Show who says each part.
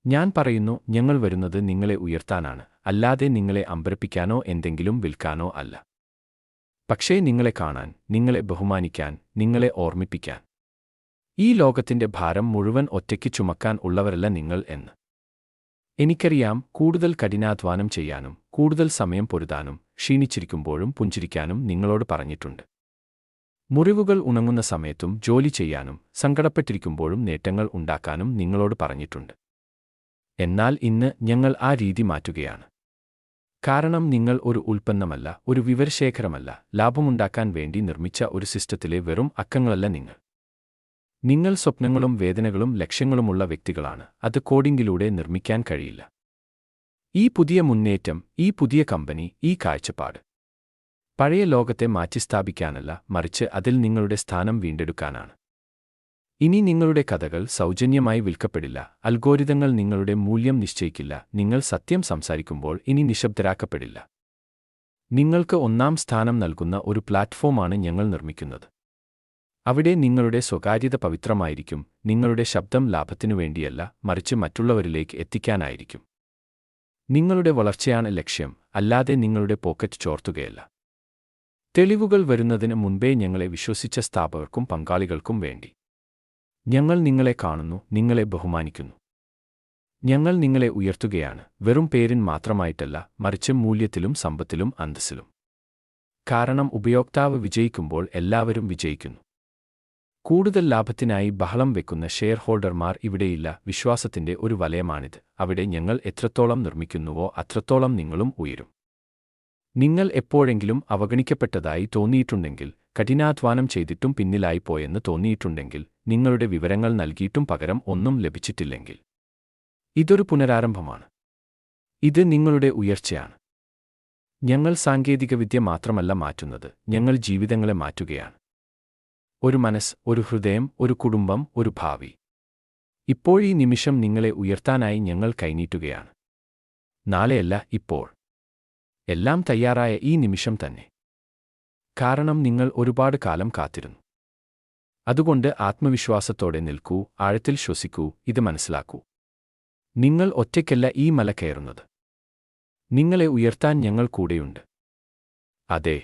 Speaker 1: ഞാൻ പറയുന്നു, ഞങ്ങൾ വരുന്നത് നിങ്ങളെ ഉയർത്താനാണ്, അല്ലാതെ നിങ്ങളെ അമ്പരപ്പിക്കാനോ എന്തെങ്കിലും വിൽക്കാനോ അല്ല. പക്ഷേ നിങ്ങളെ കാണാൻ, നിങ്ങളെ ബഹുമാനിക്കാൻ, നിങ്ങളെ ഓർമ്മിപ്പിക്കാൻ. ഈ ലോകത്തിന്റെ ഭാരം മുഴുവൻ ഒറ്റയ്ക്ക് ചുമക്കാൻ ഉള്ളവരല്ല നിങ്ങൾ എന്ന്. എനിക്കറിയാം. കൂടുതൽ കഠിനാധ്വാനം ചെയ്യാനും കൂടുതൽ സമയം പൊരുതാനും ക്ഷീണിച്ചിരിക്കുമ്പോഴും പുഞ്ചിരിക്കാനും നിങ്ങളോട് പറഞ്ഞിട്ടുണ്ട്. മുറിവുകൾ ഉണങ്ങുന്ന സമയത്തും ജോലി ചെയ്യാനും സങ്കടപ്പെട്ടിരിക്കുമ്പോഴും നേട്ടങ്ങൾ ഉണ്ടാക്കാനും നിങ്ങളോട് പറഞ്ഞിട്ടുണ്ട്. എന്നാൽ ഇന്ന് ഞങ്ങൾ ആ രീതി മാറ്റുകയാണ്. കാരണം നിങ്ങൾ ഒരു ഉൽപ്പന്നമല്ല, ഒരു വിവരശേഖരമല്ല, ലാഭമുണ്ടാക്കാൻ വേണ്ടി നിർമ്മിച്ച ഒരു സിസ്റ്റത്തിലെ വെറും അക്കങ്ങളല്ല നിങ്ങൾ. നിങ്ങൾ സ്വപ്നങ്ങളും വേദനകളും ലക്ഷ്യങ്ങളുമുള്ള വ്യക്തികളാണ്. അത് കോഡിംഗിലൂടെ നിർമ്മിക്കാൻ കഴിയില്ല. ഈ പുതിയ മുന്നേറ്റം, ഈ പുതിയ കമ്പനി, ഈ കാഴ്ചപ്പാട് പഴയ ലോകത്തെ മാറ്റിസ്ഥാപിക്കാനല്ല, മറിച്ച് അതിൽ നിങ്ങളുടെ സ്ഥാനം വീണ്ടെടുക്കാനാണ്. ഇനി നിങ്ങളുടെ കഥകൾ സൗജന്യമായി വിൽക്കപ്പെടില്ല. അൽഗോരിതങ്ങൾ നിങ്ങളുടെ മൂല്യം നിശ്ചയിക്കില്ല. നിങ്ങൾ സത്യം സംസാരിക്കുമ്പോൾ ഇനി നിശബ്ദരാക്കപ്പെടില്ല. നിങ്ങൾക്ക് ഒന്നാം സ്ഥാനം നൽകുന്ന ഒരു പ്ലാറ്റ്ഫോമാണ് ഞങ്ങൾ നിർമ്മിക്കുന്നത്. അവിടെ നിങ്ങളുടെ സ്വകാര്യത പവിത്രമായിരിക്കും. നിങ്ങളുടെ ശബ്ദം ലാഭത്തിനു വേണ്ടിയല്ല, മറിച്ച് മറ്റുള്ളവരിലേക്ക് എത്തിക്കാനായിരിക്കും. നിങ്ങളുടെ വളർച്ചയാണ് ലക്ഷ്യം, അല്ലാതെ നിങ്ങളുടെ പോക്കറ്റ് ചോർത്തുകയല്ല. തെളിവുകൾ വരുന്നതിന് മുൻപേ ഞങ്ങളെ വിശ്വസിച്ച സ്ഥാപകർക്കും പങ്കാളികൾക്കും വേണ്ടി ഞങ്ങൾ നിങ്ങളെ കാണുന്നു, നിങ്ങളെ ബഹുമാനിക്കുന്നു. ഞങ്ങൾ നിങ്ങളെ ഉയർത്തുകയാണ്, വെറും പേരിൻ മാത്രമായിട്ടല്ല, മറിച്ച് മൂല്യത്തിലും സമ്പത്തിലും അന്തസ്സിലും. കാരണം ഉപയോക്താവ് വിജയിക്കുമ്പോൾ എല്ലാവരും വിജയിക്കുന്നു. കൂടുതൽ ലാഭത്തിനായി ബഹളം വെക്കുന്ന ഷെയർ ഹോൾഡർമാർ ഇവിടെയില്ല. വിശ്വാസത്തിന്റെ ഒരു വലയമാണിത്. അവിടെ ഞങ്ങൾ എത്രത്തോളം നിർമ്മിക്കുന്നുവോ അത്രത്തോളം നിങ്ങളും ഉയരും. നിങ്ങൾ എപ്പോഴെങ്കിലും അവഗണിക്കപ്പെട്ടതായി തോന്നിയിട്ടുണ്ടെങ്കിൽ, കഠിനാധ്വാനം ചെയ്തിട്ടും പിന്നിലായിപ്പോയെന്ന് തോന്നിയിട്ടുണ്ടെങ്കിൽ, നിങ്ങളുടെ വിവരങ്ങൾ നൽകിയിട്ടും പകരം ഒന്നും ലഭിച്ചിട്ടില്ലെങ്കിൽ, ഇതൊരു പുനരാരംഭമാണ്. ഇത് നിങ്ങളുടെ ഉയർച്ചയാണ്. ഞങ്ങൾ സാങ്കേതികവിദ്യ മാത്രമല്ല മാറ്റുന്നത്, ഞങ്ങൾ ജീവിതങ്ങളെ മാറ്റുകയാണ്. ഒരു മനസ്സ്, ഒരു ഹൃദയം, ഒരു കുടുംബം, ഒരു ഭാവി. ഇപ്പോഴീ നിമിഷം നിങ്ങളെ ഉയർത്താനായി ഞങ്ങൾ കൈനീട്ടുകയാണ്. നാളെയല്ല, ഇപ്പോൾ. എല്ലാം തയ്യാറായ ഈ നിമിഷം തന്നെ. കാരണം നിങ്ങൾ ഒരുപാട് കാലം കാത്തിരുന്നു. അതുകൊണ്ട് ആത്മവിശ്വാസത്തോടെ നിൽക്കൂ, ആഴത്തിൽ ശ്വസിക്കൂ, ഇത് മനസ്സിലാക്കൂ. നിങ്ങൾ ഒറ്റയ്ക്കല്ല ഈ മല കയറുന്നത്. നിങ്ങളെ ഉയർത്താൻ ഞങ്ങൾ കൂടെയുണ്ട്. അതെ.